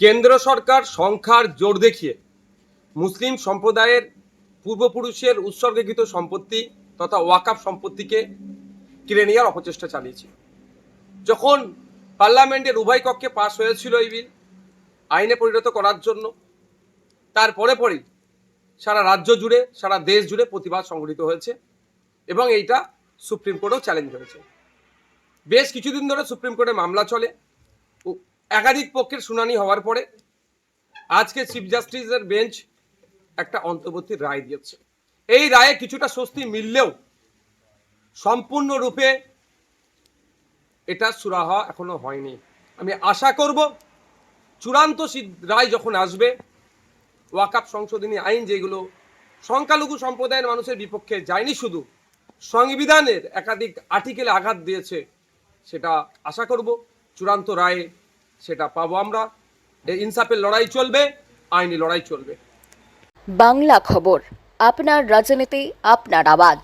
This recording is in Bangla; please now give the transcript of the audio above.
কেন্দ্র সরকার সংখ্যার জোর দেখিয়ে মুসলিম সম্প্রদায়ের পূর্বপুরুষের উৎসর্গীকৃত সম্পত্তি তথা ওয়াকাফ সম্পত্তিকে কেড়ে নেওয়ার অপচেষ্টা চালিয়েছে। যখন পার্লামেন্টের উভয় কক্ষে পাশ হয়েছিল এই বিল আইনে পরিণত করার জন্য, তারপরে পরেই সারা রাজ্য জুড়ে সারা দেশ জুড়ে প্রতিবাদ সংঘটিত হয়েছে এবং এইটা সুপ্রিম কোর্টেও চ্যালেঞ্জ হয়েছে। বেশ কিছুদিন ধরে সুপ্রিম কোর্টে মামলা চলে, একাধিক পক্ষের শুনানি হওয়ার পরে আজকে চিফ জাস্টিসের বেঞ্চ একটা অন্তর্বর্তী রায় দিয়েছে। এই রায়ে কিছুটা স্বস্তি মিললেও সম্পূর্ণরূপে এটা সুরাহা এখনো হয়নি। আমি আশা করব চূড়ান্ত রায় যখন আসবে, ওয়াকাফ সংশোধনী আইন যেগুলো সংখ্যালঘু সম্প্রদায়ের মানুষের বিপক্ষে যায়নি, শুধু সংবিধানের একাধিক আর্টিকেলে আঘাত দিয়েছে, সেটা আশা করব চূড়ান্ত রায়ে সেটা পাবো আমরা। এই ইনসাফের লড়াই চলবে, আইনি লড়াই চলবে। বাংলা খবর, আপনার রাজনীতি, আপনার আওয়াজ।